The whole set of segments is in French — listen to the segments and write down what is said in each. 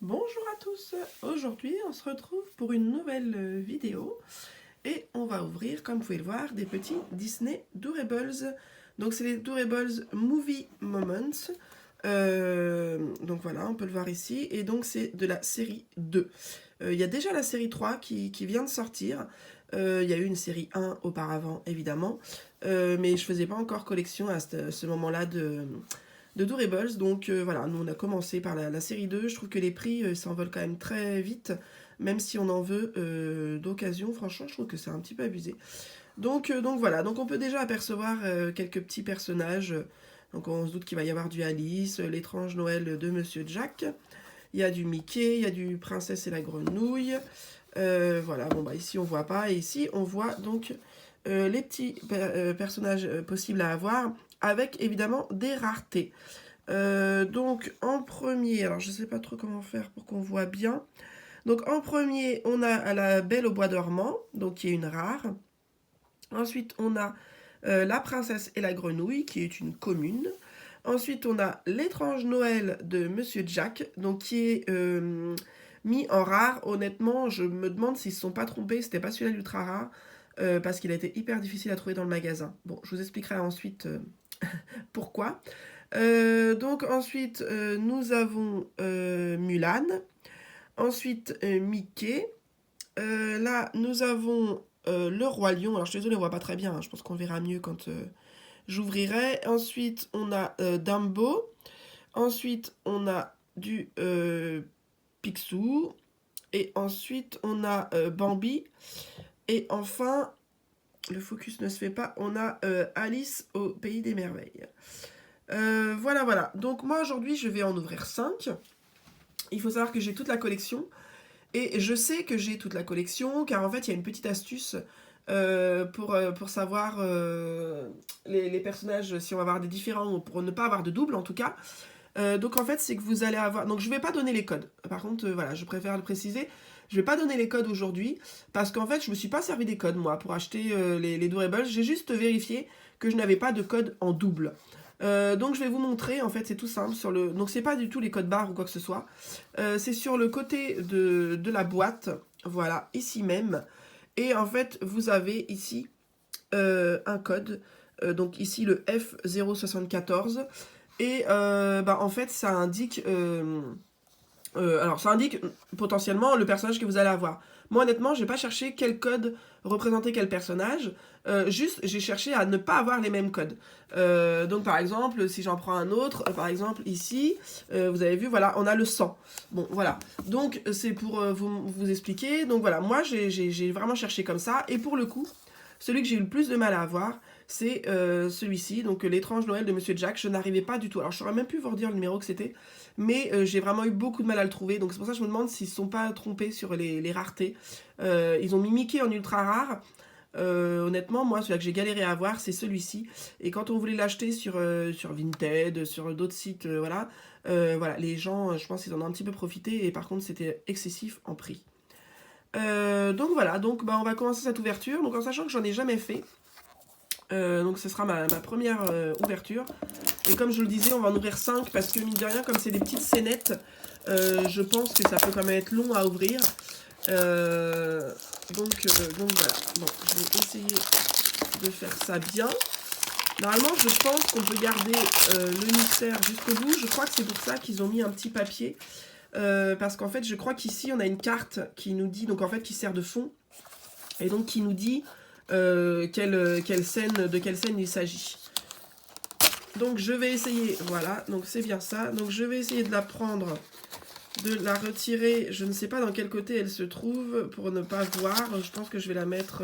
Bonjour à tous, aujourd'hui on se retrouve pour une nouvelle vidéo et on va ouvrir, comme vous pouvez le voir, des petits Disney Doorables. Donc c'est les Doorables Movie Moments, donc voilà, on peut le voir ici, et donc c'est de la série 2. Il y a déjà la série 3 qui vient de sortir, il y a eu une série 1 auparavant évidemment, mais je faisais pas encore collection à ce moment-là de Doorables. Donc voilà, nous on a commencé par la série 2. Je trouve que les prix s'envolent quand même très vite, même si on en veut d'occasion. Franchement, je trouve que c'est un petit peu abusé. Donc voilà, donc on peut déjà apercevoir quelques petits personnages. Donc on se doute qu'il va y avoir du Alice, l'étrange Noël de Monsieur Jack. Il y a du Mickey, il y a du Princesse et la Grenouille. Voilà, bon bah ici on voit pas. Et ici on voit donc les petits personnages possibles à avoir, avec évidemment des raretés. Donc en premier, alors je sais pas trop comment faire pour qu'on voit bien. Donc en premier, on a la Belle au bois dormant, donc qui est une rare. Ensuite, on a la Princesse et la Grenouille, qui est une commune. Ensuite, on a l'étrange Noël de Monsieur Jack, donc qui est mis en rare. Honnêtement, je me demande s'ils ne se sont pas trompés, c'était pas celui-là l'ultra rare, parce qu'il a été hyper difficile à trouver dans le magasin. Bon, je vous expliquerai ensuite pourquoi. Donc ensuite, nous avons Mulan. Ensuite, Mickey. Là, nous avons le Roi Lion. Alors, je suis désolée, on voit pas très bien, hein. Je pense qu'on verra mieux quand j'ouvrirai. Ensuite, on a Dumbo. Ensuite, on a du Picsou. Et ensuite, on a Bambi. Et enfin, le focus ne se fait pas, on a Alice au Pays des Merveilles. Voilà. Donc moi, aujourd'hui, je vais en ouvrir 5. Il faut savoir que j'ai toute la collection. Et je sais que j'ai toute la collection, car en fait, il y a une petite astuce pour savoir les personnages, si on va avoir des différents, ou pour ne pas avoir de double, en tout cas. Donc en fait, c'est que vous allez avoir... Donc je vais pas donner les codes. Par contre, voilà, je préfère le préciser. Je vais pas donner les codes aujourd'hui, parce qu'en fait, je me suis pas servi des codes, moi, pour acheter les Doorables. J'ai juste vérifié que je n'avais pas de code en double. Donc je vais vous montrer, en fait c'est tout simple, donc c'est pas du tout les codes barres ou quoi que ce soit, c'est sur le côté de la boîte, voilà, ici même, et en fait vous avez ici un code, donc ici le F074, et en fait ça indique, alors ça indique potentiellement le personnage que vous allez avoir. Moi honnêtement, j'ai pas cherché quel code représentait quel personnage, juste j'ai cherché à ne pas avoir les mêmes codes. Donc par exemple, si j'en prends un autre, par exemple ici, vous avez vu, voilà, on a le 100. Bon, voilà. Donc c'est pour vous expliquer. Donc voilà, moi j'ai vraiment cherché comme ça. Et pour le coup, celui que j'ai eu le plus de mal à avoir, c'est celui-ci, donc l'étrange Noël de Monsieur Jack. Je n'arrivais pas du tout. Alors je saurais même plus vous redire le numéro que c'était, mais j'ai vraiment eu beaucoup de mal à le trouver. Donc c'est pour ça que je me demande s'ils ne se sont pas trompés sur les raretés. Ils ont mis Mickey en ultra rare. Honnêtement, moi, celui que j'ai galéré à avoir, c'est celui-ci. Et quand on voulait l'acheter sur Vinted, sur d'autres sites, voilà, les gens, je pense qu'ils en ont un petit peu profité. Et par contre, c'était excessif en prix. Donc voilà, donc on va commencer cette ouverture. Donc en sachant que j'en ai jamais fait. Donc ce sera ma première ouverture. Et comme je le disais, on va en ouvrir 5 parce que mine de rien, comme c'est des petites scénettes, je pense que ça peut quand même être long à ouvrir. Donc voilà. Bon, je vais essayer de faire ça bien. Normalement, je pense qu'on peut garder le mystère jusqu'au bout. Je crois que c'est pour ça qu'ils ont mis un petit papier. Parce qu'en fait, je crois qu'ici, on a une carte qui nous dit, donc en fait, qui sert de fond. Et donc, qui nous dit de quelle scène il s'agit. Donc je vais essayer, voilà, donc c'est bien ça. Donc je vais essayer de la prendre, de la retirer. Je ne sais pas dans quel côté elle se trouve pour ne pas voir. Je pense que je vais la mettre,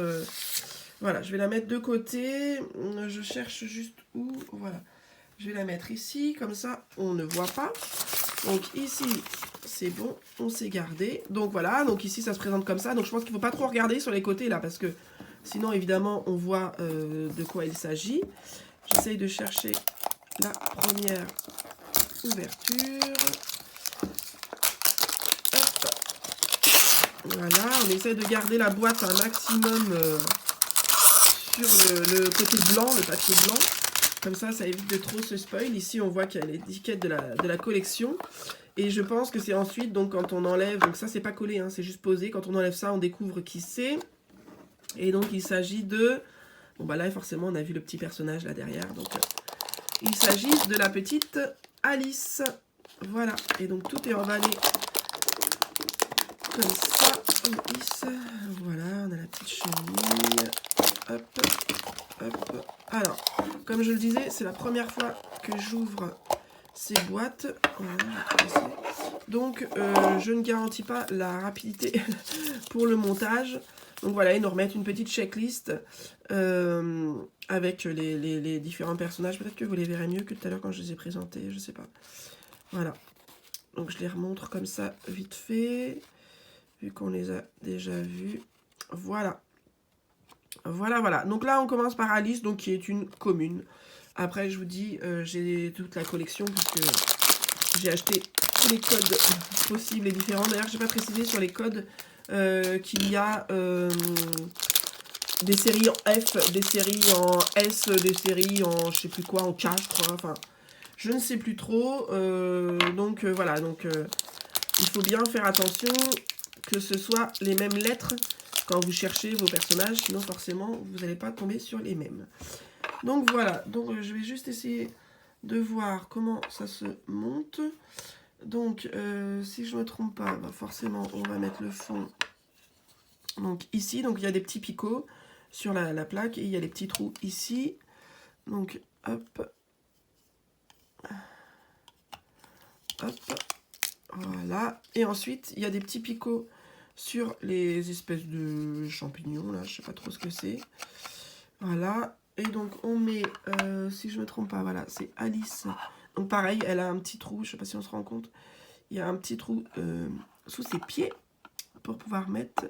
voilà, je vais la mettre de côté. Je cherche juste où, voilà. Je vais la mettre ici, comme ça on ne voit pas. Donc ici, c'est bon, on s'est gardé. Donc voilà, donc ici ça se présente comme ça. Donc je pense qu'il ne faut pas trop regarder sur les côtés là, parce que sinon évidemment on voit de quoi il s'agit. J'essaye de chercher la première ouverture. Hop. Voilà, on essaie de garder la boîte un maximum sur le côté blanc, le papier blanc. Comme ça évite de trop se spoil. Ici, on voit qu'il y a l'étiquette de la collection. Et je pense que c'est ensuite, donc quand on enlève, donc ça c'est pas collé, hein, c'est juste posé. Quand on enlève ça, on découvre qui c'est. Et donc il s'agit de... Bon bah là forcément on a vu le petit personnage là derrière. Donc il s'agit de la petite Alice. Voilà. Et donc tout est emballé comme ça. Alice. Voilà, on a la petite chenille. Hop, hop. Alors, comme je le disais, c'est la première fois que j'ouvre ces boîtes. Voilà, donc je ne garantis pas la rapidité pour le montage. Donc voilà, ils nous remettent une petite checklist avec les différents personnages. Peut-être que vous les verrez mieux que tout à l'heure quand je les ai présentés, je sais pas. Voilà. Donc je les remontre comme ça vite fait, vu qu'on les a déjà vus. Voilà. Voilà, voilà. Donc là, on commence par Alice, donc qui est une commune. Après, je vous dis, j'ai toute la collection, puisque j'ai acheté tous les codes possibles et différents. D'ailleurs, je n'ai pas précisé sur les codes qu'il y a des séries en F, des séries en S, des séries en je sais plus quoi, en K, je crois. Enfin, je ne sais plus trop. Donc voilà, donc il faut bien faire attention que ce soit les mêmes lettres quand vous cherchez vos personnages, sinon forcément vous n'allez pas tomber sur les mêmes. Donc voilà, donc je vais juste essayer de voir comment ça se monte. Donc si je ne me trompe pas, bah forcément on va mettre le fond. Donc ici, donc il y a des petits picots sur la plaque et il y a les petits trous ici. Donc hop. Hop. Voilà. Et ensuite, il y a des petits picots sur les espèces de champignons, là, je sais pas trop ce que c'est. Voilà. Et donc, on met, si je me trompe pas, voilà, c'est Alice. Donc, pareil, elle a un petit trou, je sais pas si on se rend compte. Il y a un petit trou sous ses pieds pour pouvoir mettre,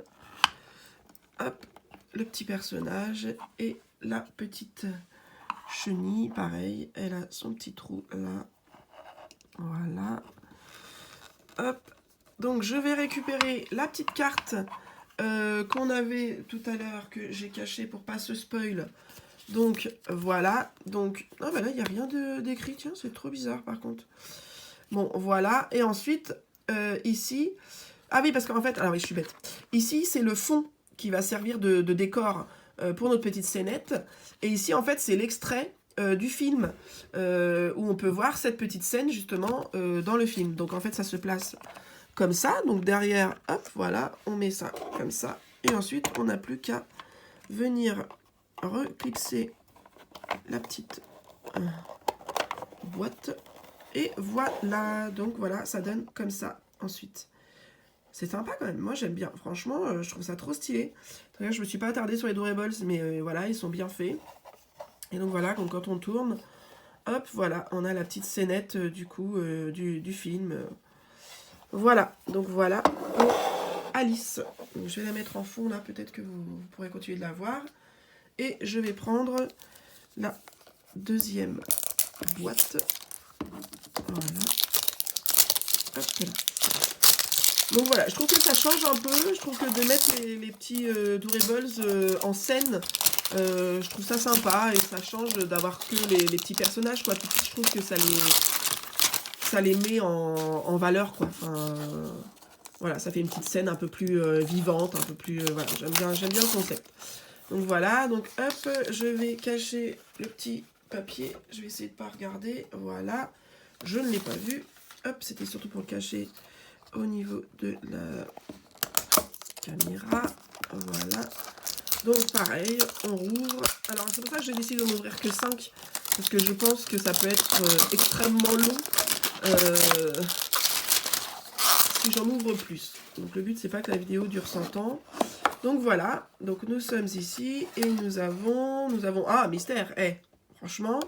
hop, le petit personnage et la petite chenille. Pareil, elle a son petit trou là. Voilà. Hop. Donc je vais récupérer la petite carte qu'on avait tout à l'heure, que j'ai cachée pour pas se spoil. Donc voilà. Donc oh, bah là il n'y a rien d'écrit, tiens, c'est trop bizarre par contre. Bon voilà. Et ensuite ici, ah oui parce qu'en fait, alors oui je suis bête. Ici c'est le fond qui va servir de décor pour notre petite scénette. Et ici en fait c'est l'extrait du film où on peut voir cette petite scène justement dans le film. Donc en fait ça se place comme ça, donc derrière, hop, voilà, on met ça comme ça. Et ensuite, on n'a plus qu'à venir reclipser la petite boîte. Et voilà, donc voilà, ça donne comme ça ensuite. C'est sympa quand même, moi j'aime bien, franchement, je trouve ça trop stylé. Je me suis pas attardée sur les Durables, mais voilà, ils sont bien faits. Et donc voilà, donc quand on tourne, hop, voilà, on a la petite scénette du coup du film. Voilà, donc voilà pour Alice. Donc, je vais la mettre en fond là, peut-être que vous pourrez continuer de la voir. Et je vais prendre la deuxième boîte. Voilà. Hop là. Donc voilà, je trouve que ça change un peu. Je trouve que de mettre les petits Durables en scène, je trouve ça sympa et ça change d'avoir que les petits personnages, quoi. Tout de suite, je trouve que ça les met en valeur, quoi. Enfin, voilà, ça fait une petite scène un peu plus vivante, un peu plus... voilà, j'aime bien le concept. Donc voilà, donc hop, je vais cacher le petit papier. Je vais essayer de ne pas regarder. Voilà, je ne l'ai pas vu. Hop, c'était surtout pour le cacher au niveau de la caméra. Voilà. Donc pareil, on rouvre. Alors c'est pour ça que j'ai décidé de n'ouvrir que 5. Parce que je pense que ça peut être extrêmement long. Si j'en ouvre plus. Donc le but c'est pas que la vidéo dure 100 ans. Donc voilà, donc nous sommes ici et nous avons ah mystère, franchement,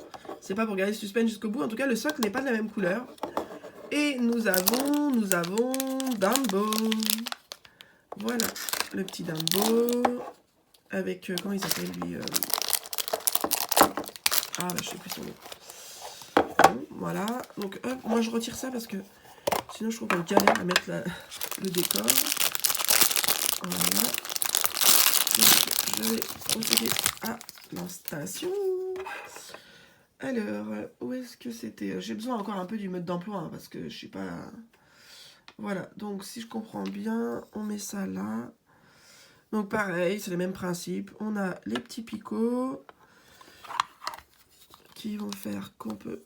c'est pas pour garder le suspense jusqu'au bout, en tout cas le socle n'est pas de la même couleur. Et nous avons Dumbo. Voilà, le petit Dumbo avec comment il s'appelle lui ah bah, je sais plus son nom. Bon, voilà, donc hop, moi je retire ça parce que sinon je trouve qu'on galère à mettre le décor. Voilà. Donc, je vais procéder à l'installation. Alors, où est-ce que c'était? J'ai besoin encore un peu du mode d'emploi, hein, parce que je suis pas Voilà, donc si je comprends bien, on met ça là. Donc pareil, c'est le même principe. On a les petits picots qui vont faire qu'on peut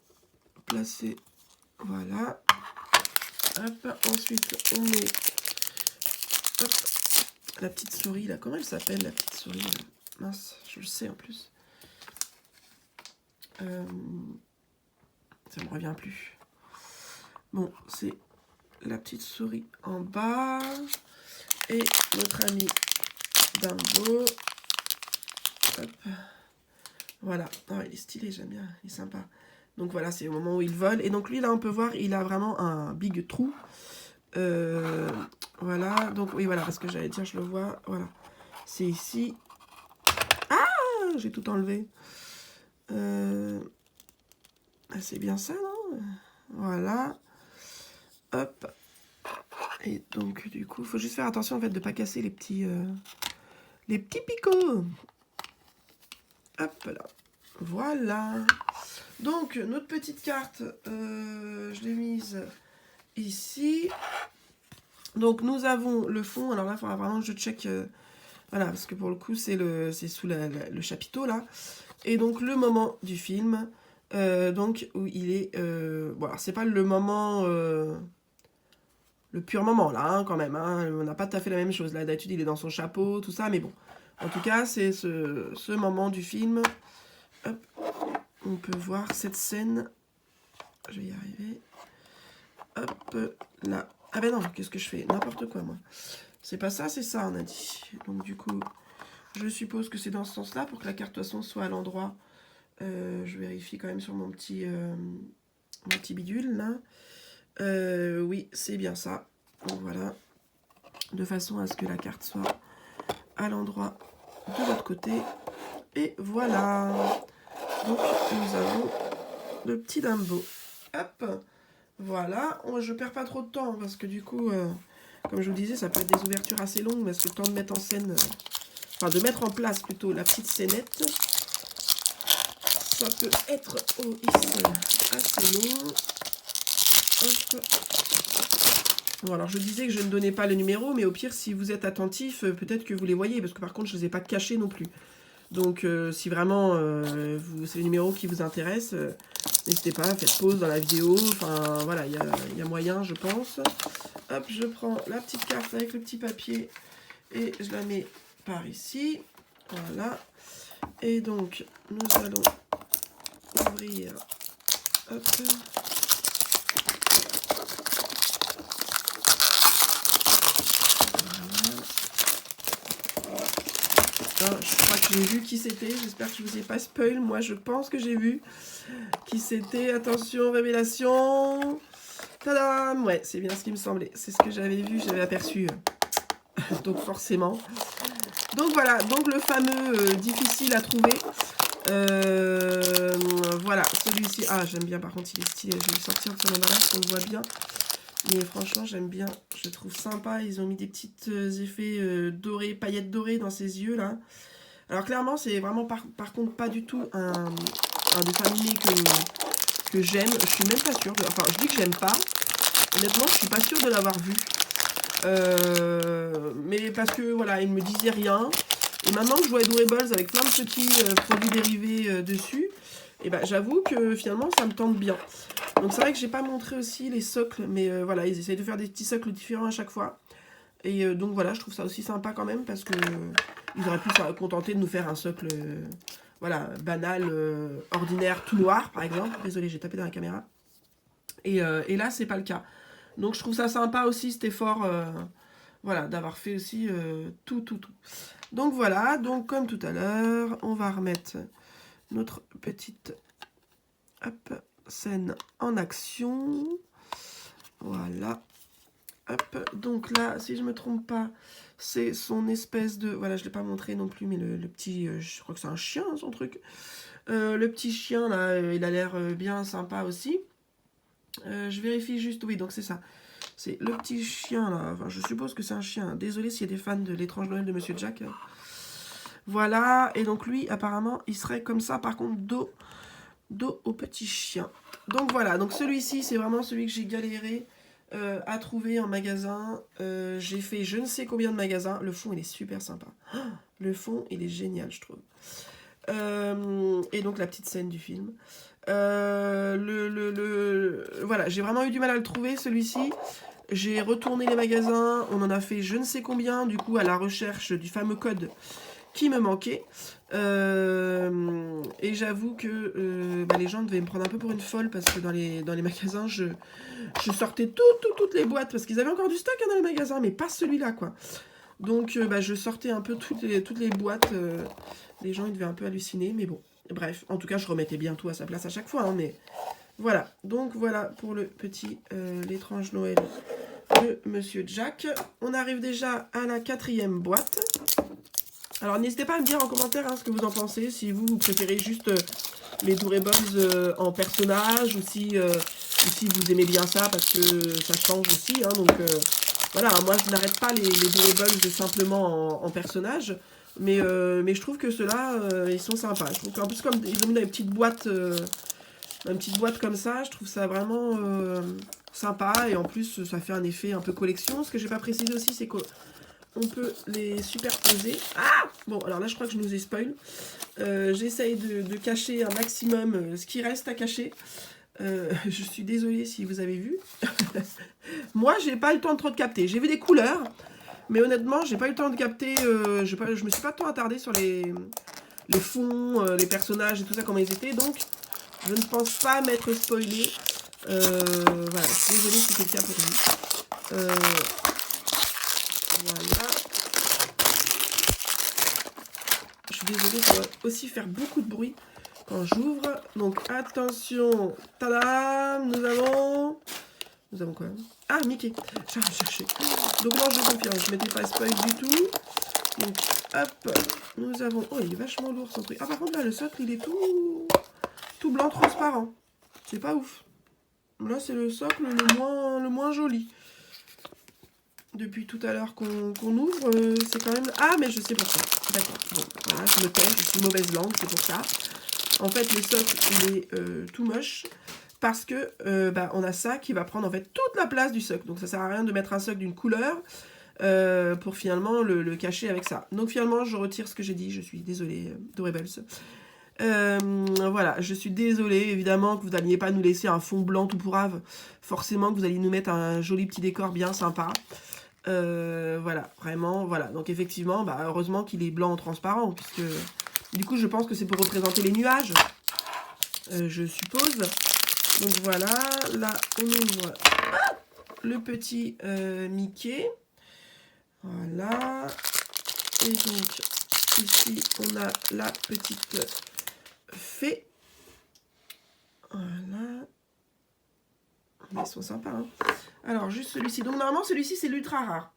placer. Voilà. Hop, ensuite on met hop, la petite souris là. Comment elle s'appelle la petite souris là? Mince, je le sais en plus. Ça me revient plus. Bon, c'est la petite souris en bas. Et notre ami Dumbo. Hop. Voilà. Oh, il est stylé, j'aime bien. Il est sympa. Donc voilà, c'est au moment où il vole. Et donc lui, là, on peut voir, il a vraiment un big trou. Voilà. Donc oui, voilà, parce que j'allais dire, je le vois. Voilà. C'est ici. Ah, j'ai tout enlevé. C'est bien ça, non? Voilà. Hop. Et donc, du coup, il faut juste faire attention, en fait, de ne pas casser les petits picots. Hop là. Voilà. Donc, notre petite carte, je l'ai mise ici. Donc, nous avons le fond. Alors là, il faudra vraiment que je check. Voilà, parce que pour le coup, c'est sous le chapiteau, là. Et donc, le moment du film. Donc, où il est... bon, alors, c'est pas le moment... le pur moment, là, hein, quand même. Hein. On n'a pas tout à fait la même chose. Là, d'habitude, il est dans son chapeau, tout ça. Mais bon, en tout cas, c'est ce moment du film. Hop. On peut voir cette scène. Je vais y arriver. Hop, là. Ah ben non, qu'est-ce que je fais? N'importe quoi, moi. C'est pas ça, c'est ça, on a dit. Donc du coup, je suppose que c'est dans ce sens-là, pour que la carte, de toute façon, soit à l'endroit. Je vérifie quand même sur mon petit bidule, là. Oui, c'est bien ça. Donc voilà. De façon à ce que la carte soit à l'endroit de l'autre côté. Et voilà. Donc, nous avons le petit Dumbo. Hop. Voilà. Je perds pas trop de temps, parce que du coup, comme je vous disais, ça peut être des ouvertures assez longues, parce que le temps de mettre en scène, enfin de mettre en place plutôt la petite scénette, ça peut être assez long. Hop. Bon, alors je disais que je ne donnais pas le numéro, mais au pire, si vous êtes attentif, peut-être que vous les voyez, parce que par contre, je ne les ai pas cachés non plus. Donc, si vraiment c'est le numéro qui vous intéresse, n'hésitez pas, faites pause dans la vidéo. Enfin, voilà, il y a moyen, je pense. Hop, je prends la petite carte avec le petit papier et je la mets par ici. Voilà. Et donc, nous allons ouvrir. Hop. Je crois que j'ai vu qui c'était. J'espère que je vous ai pas spoil. Moi, je pense que j'ai vu qui c'était. Attention, révélation. Tadam! Ouais, c'est bien ce qui me semblait. C'est ce que j'avais vu, j'avais aperçu. Donc forcément. Donc voilà, donc le fameux difficile à trouver. Voilà, celui-ci. Ah, j'aime bien, par contre, il est stylé. Je vais le sortir de son emballage, on le voit bien. Mais franchement, j'aime bien. Je le trouve sympa. Ils ont mis des petits effets dorés, paillettes dorées dans ses yeux, là. Alors clairement, c'est vraiment par contre pas du tout un dessin animé que j'aime. Je suis même pas sûre. Enfin, je dis que j'aime pas. Honnêtement, je suis pas sûre de l'avoir vu. Mais parce que voilà, il me disait rien. Et maintenant que je vois Adorables avec plein de petits produits dérivés dessus, et ben j'avoue que finalement ça me tente bien. Donc c'est vrai que j'ai pas montré aussi les socles, mais voilà, ils essayent de faire des petits socles différents à chaque fois. Et donc voilà, je trouve ça aussi sympa quand même, parce que ils auraient pu se contenter de nous faire un socle voilà, banal, ordinaire, tout noir par exemple. Désolée, j'ai tapé dans la caméra. Et là, c'est pas le cas. Donc je trouve ça sympa aussi, cet effort, voilà, d'avoir fait aussi tout. Donc voilà, donc comme tout à l'heure, on va remettre notre petite scène en action. Voilà. Hop, donc là, si je me trompe pas, c'est son espèce de... Voilà, je ne l'ai pas montré non plus, mais le petit... je crois que c'est un chien, son truc. Le petit chien, là, il a l'air bien sympa aussi. Je vérifie juste... Oui, donc c'est ça. C'est le petit chien, là. Enfin, je suppose que c'est un chien. Désolé s'il y a des fans de l'étrange Noël de Monsieur Jack. Voilà, et donc lui, apparemment, il serait comme ça, par contre, dos au petit chien. Donc voilà, donc celui-ci, c'est vraiment celui que j'ai galéré à trouver en magasin. J'ai fait je ne sais combien de magasins. Le fond, il est super sympa. Le fond, il est génial, je trouve. Et donc la petite scène du film. Voilà, j'ai vraiment eu du mal à le trouver, celui-ci. J'ai retourné les magasins, on en a fait je ne sais combien, du coup, à la recherche du fameux code qui me manquait. Et j'avoue que les gens devaient me prendre un peu pour une folle parce que dans les magasins, je sortais toutes les boîtes parce qu'ils avaient encore du stock dans les magasins, mais pas celui-là, quoi. Donc, je sortais un peu toutes les boîtes. Les gens, ils devaient un peu halluciner, mais bon. Bref, en tout cas, je remettais bien tout à sa place à chaque fois, hein, mais voilà. Donc, voilà pour le petit l'étrange Noël de Monsieur Jack. On arrive déjà à la 4e boîte. Alors, n'hésitez pas à me dire en commentaire ce que vous en pensez, si vous préférez juste les Doorables en personnage, ou si vous aimez bien ça, parce que ça change aussi, hein, donc... voilà, moi je n'arrête pas les Doorables simplement en personnage, mais je trouve que ceux-là, ils sont sympas. Je trouve qu'en plus, comme ils ont mis dans une petite boîte comme ça, je trouve ça vraiment sympa, et en plus ça fait un effet un peu collection. Ce que j'ai pas précisé aussi, c'est qu'on peut les superposer. Ah bon, alors là je crois que je nous ai spoil. J'essaye de cacher un maximum ce qui reste à cacher. Je suis désolée si vous avez vu. Moi, j'ai pas eu le temps de trop de capter. J'ai vu des couleurs, mais honnêtement, j'ai pas eu le temps de capter. Je me suis pas tant attardée sur les fonds, les personnages et tout ça, comment ils étaient. Donc, je ne pense pas m'être spoilée. Voilà, je suis désolée si c'est le cas pour vous. Voilà. Je suis désolée, ça va aussi faire beaucoup de bruit quand j'ouvre. Donc, attention. Tadam, nous avons quoi? Ah, Mickey. Je vais chercher. Donc, non, je confirme, je ne m'étais pas spoil du tout. Donc, hop. Nous avons... Oh, il est vachement lourd, son truc. Ah, par contre, là, le socle, il est tout blanc, transparent. C'est pas ouf. Là, c'est le socle le moins joli. Depuis tout à l'heure qu'on ouvre, c'est quand même... Ah, mais je sais pourquoi. D'accord. Bon, voilà, je me tais, je suis mauvaise langue, c'est pour ça. En fait, le socle, il est tout moche. Parce que on a ça qui va prendre en fait toute la place du socle. Donc ça sert à rien de mettre un socle d'une couleur pour finalement le cacher avec ça. Donc finalement je retire ce que j'ai dit. Je suis désolée, Doorables. Voilà, je suis désolée évidemment que vous n'alliez pas nous laisser un fond blanc tout pourrave. Forcément que vous alliez nous mettre un joli petit décor bien sympa. Voilà, vraiment, voilà. Donc effectivement, heureusement qu'il est blanc transparent. Puisque du coup je pense que c'est pour représenter les nuages. Je suppose. Donc voilà, là on ouvre le petit Mickey. Voilà. Et donc ici on a la petite fée. Voilà. Ils sont sympas, hein. Alors juste celui-ci. Donc normalement celui-ci c'est l'ultra rare.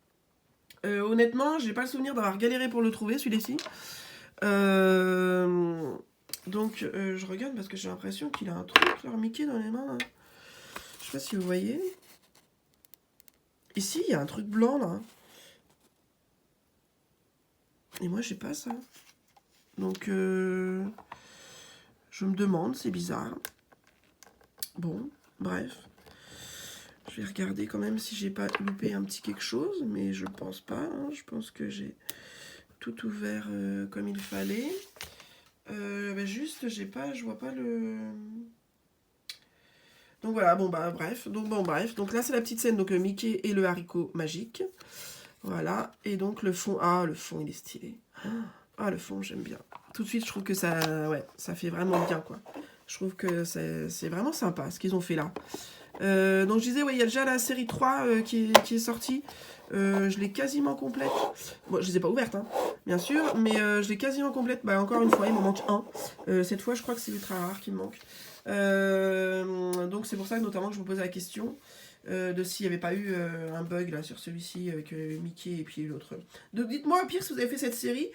Honnêtement, j'ai pas le souvenir d'avoir galéré pour le trouver celui-ci. Donc, je regarde parce que j'ai l'impression qu'il a un truc, leur Mickey, dans les mains. Là. Je sais pas si vous voyez. Ici, il y a un truc blanc, là. Et moi, j'ai pas ça. Donc, je me demande, c'est bizarre. Bon, bref. Je vais regarder quand même si j'ai pas loupé un petit quelque chose. Mais je pense pas. Hein. Je pense que j'ai tout ouvert comme il fallait. Juste, je vois pas le... Donc voilà, bref. Donc là, c'est la petite scène, donc Mickey et le haricot magique. Voilà, et donc le fond, le fond, il est stylé. Ah, le fond, j'aime bien. Tout de suite, je trouve que ça, ça fait vraiment bien, quoi. Je trouve que c'est vraiment sympa, ce qu'ils ont fait là. Donc je disais, il y a déjà la série 3 qui est sortie. Je l'ai quasiment complète. Bon, je les ai pas ouvertes, hein, bien sûr, mais je l'ai quasiment complète. Encore une fois, il m'en manque un. Cette fois, je crois que c'est ultra rare qui me manque. Donc c'est pour ça que notamment que je me posais la question de s'il n'y avait pas eu un bug là sur celui-ci avec Mickey et puis l'autre. Donc dites-moi au pire si vous avez fait cette série,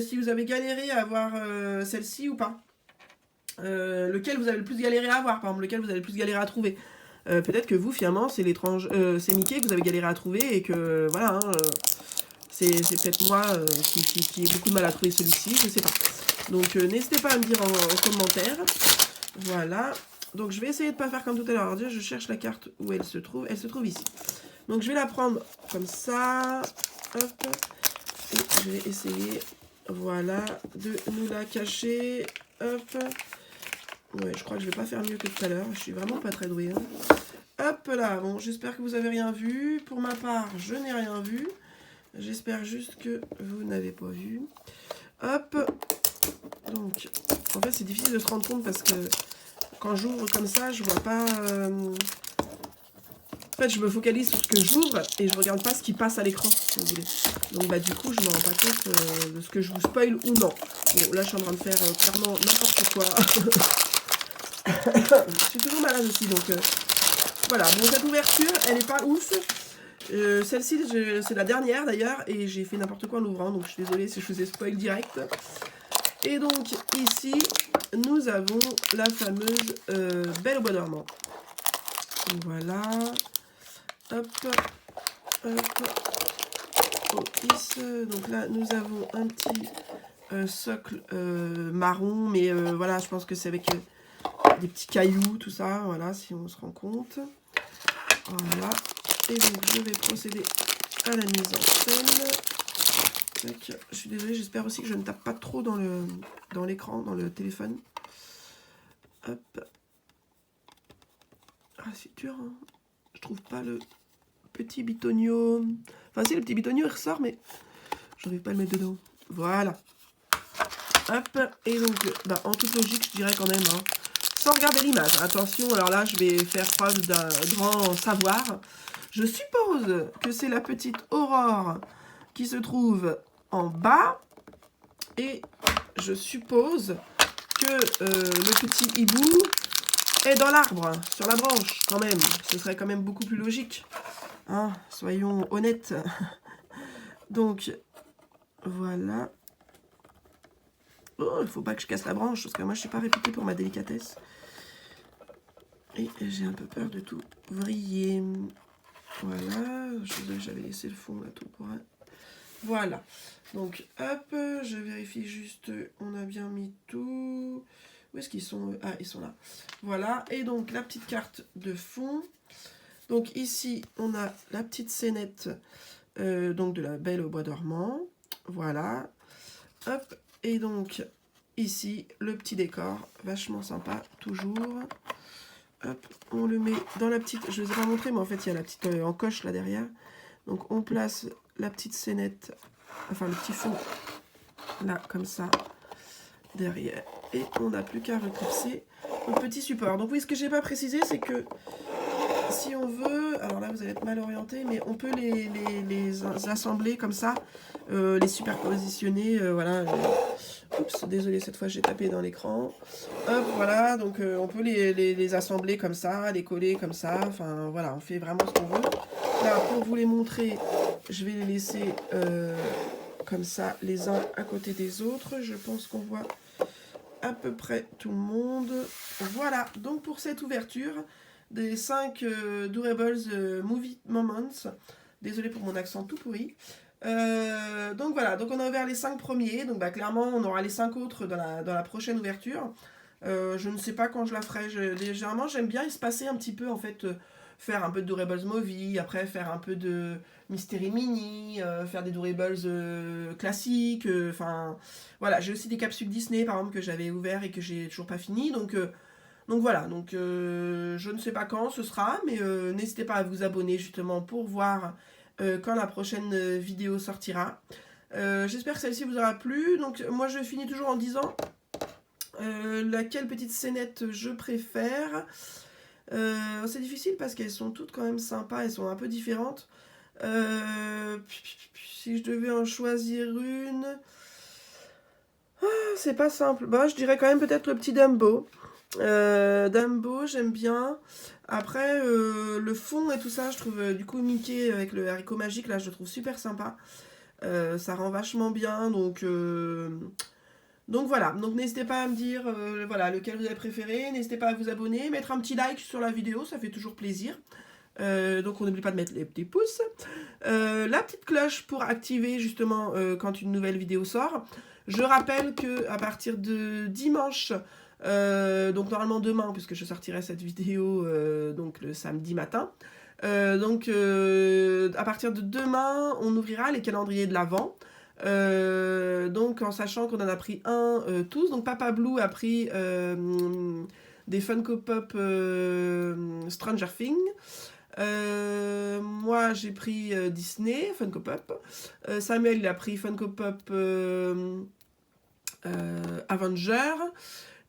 si vous avez galéré à avoir celle-ci ou pas. Lequel vous avez le plus galéré à avoir, par exemple, lequel vous avez le plus galéré à trouver. Peut-être que vous, finalement, c'est c'est Mickey que vous avez galéré à trouver et que, voilà, hein, c'est peut-être moi qui ai beaucoup de mal à trouver celui-ci, je sais pas. Donc, n'hésitez pas à me dire en commentaire. Voilà. Donc je vais essayer de ne pas faire comme tout à l'heure. Alors déjà, je cherche la carte où elle se trouve. Elle se trouve ici. Donc je vais la prendre comme ça. Hop. Et je vais essayer, voilà, de nous la cacher. Hop. Ouais, je crois que je vais pas faire mieux que tout à l'heure. Je suis vraiment pas très douée. Hop là. Bon, j'espère que vous avez rien vu. Pour ma part, je n'ai rien vu. J'espère juste que vous n'avez pas vu. Hop. Donc, en fait, c'est difficile de se rendre compte parce que quand j'ouvre comme ça, je vois pas... En fait, je me focalise sur ce que j'ouvre et je regarde pas ce qui passe à l'écran, si vous voulez. Donc, bah, du coup, je me rends pas compte de ce que je vous spoil ou non. Bon, là, je suis en train de faire clairement n'importe quoi. Je suis toujours malade aussi, donc... voilà, bon, cette ouverture, elle est pas ouf. Celle-ci, c'est la dernière, d'ailleurs, et j'ai fait n'importe quoi en l'ouvrant, donc je suis désolée si je faisais spoil direct. Et donc, ici, nous avons la fameuse Belle au bois dormant. Voilà. Hop, hop, office. Donc là, nous avons un petit socle marron, mais voilà, je pense que c'est avec des petits cailloux, tout ça, voilà, si on se rend compte. Voilà. Et donc, je vais procéder à la mise en scène. Donc, je suis désolée, j'espère aussi que je ne tape pas trop dans l'écran, dans le téléphone. Hop. Ah, c'est dur, hein. Je trouve pas le petit bitonio. Enfin, si, le petit bitonio, il ressort, mais j'arrive pas à le mettre dedans. Voilà. Hop. Et donc, bah, en toute logique, je dirais quand même, hein, sans regarder l'image. Attention, alors là, je vais faire preuve d'un grand savoir. Je suppose que c'est la petite Aurore qui se trouve en bas. Et je suppose que le petit hibou est dans l'arbre, sur la branche, quand même. Ce serait quand même beaucoup plus logique. Hein, soyons honnêtes. Donc, voilà. Oh, il ne faut pas que je casse la branche, parce que moi, je ne suis pas réputée pour ma délicatesse. Et j'ai un peu peur de tout vriller. Voilà. J'avais laissé le fond là tout pour un... Voilà. Donc, hop, je vérifie juste, on a bien mis tout. Où est-ce qu'ils sont? Ah, ils sont là. Voilà. Et donc, la petite carte de fond. Donc, ici, on a la petite scénette donc de la Belle au bois dormant. Voilà. Hop. Et donc, ici, le petit décor. Vachement sympa, toujours. Hop, on le met dans la petite... Je ne vous ai pas montré, mais en fait, il y a la petite encoche là derrière. Donc, on place la petite scénette, enfin, le petit fond, là, comme ça, derrière. Et on n'a plus qu'à reclipser le petit support. Donc, oui, ce que j'ai pas précisé, c'est que si on veut... Alors là, vous allez être mal orienté, mais on peut les assembler comme ça, les superpositionner, voilà. Oups, désolé, cette fois j'ai tapé dans l'écran. Hop, voilà, donc on peut les assembler comme ça, les coller comme ça. Enfin, voilà, on fait vraiment ce qu'on veut. Là, pour vous les montrer, je vais les laisser comme ça, les uns à côté des autres. Je pense qu'on voit à peu près tout le monde. Voilà, donc pour cette ouverture des 5 Durables Movie Moments. Désolé pour mon accent tout pourri. Donc voilà, donc on a ouvert les 5 premiers, donc bah, clairement on aura les 5 autres dans la prochaine ouverture. Je ne sais pas quand je la ferai, généralement j'aime bien espacer un petit peu en fait, faire un peu de Durables Movie, après faire un peu de Mystery Mini, faire des Durables classiques, enfin voilà, j'ai aussi des capsules Disney par exemple que j'avais ouvert et que j'ai toujours pas fini, donc voilà, donc je ne sais pas quand ce sera, mais n'hésitez pas à vous abonner justement pour voir quand la prochaine vidéo sortira. J'espère que celle-ci vous aura plu. Donc moi je finis toujours en disant laquelle petite scénette je préfère. C'est difficile parce qu'elles sont toutes quand même sympas, elles sont un peu différentes. Si je devais en choisir une... c'est pas simple. Bah, je dirais quand même peut-être le petit Dumbo. Dumbo, j'aime bien. Après, le fond et tout ça, je trouve du coup Mickey avec le haricot magique, là, je le trouve super sympa. Ça rend vachement bien, donc voilà. Donc n'hésitez pas à me dire voilà, lequel vous avez préféré. N'hésitez pas à vous abonner, mettre un petit like sur la vidéo, ça fait toujours plaisir. Donc on n'oublie pas de mettre les petits pouces. La petite cloche pour activer justement quand une nouvelle vidéo sort. Je rappelle que à partir de dimanche, Donc normalement demain, puisque je sortirai cette vidéo donc le samedi matin. À partir de demain, on ouvrira les calendriers de l'Avent. Donc en sachant qu'on en a pris un tous. Donc Papa Blue a pris des Funko Pop Stranger Things. Moi j'ai pris Disney, Funko Pop. Samuel il a pris Funko Pop Avenger.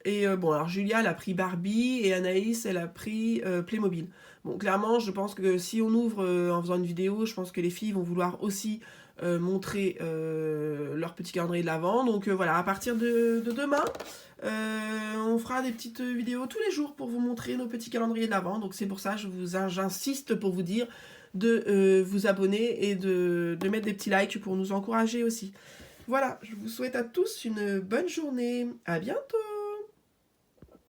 Et bon, alors Julia, elle a pris Barbie et Anaïs, elle a pris Playmobil. Bon, clairement, je pense que si on ouvre en faisant une vidéo, je pense que les filles vont vouloir aussi montrer leur petit calendrier de l'Avent. Donc voilà, à partir de demain, on fera des petites vidéos tous les jours pour vous montrer nos petits calendriers de l'Avent. Donc c'est pour ça, j'insiste pour vous dire de vous abonner et de mettre des petits likes pour nous encourager aussi. Voilà, je vous souhaite à tous une bonne journée. À bientôt!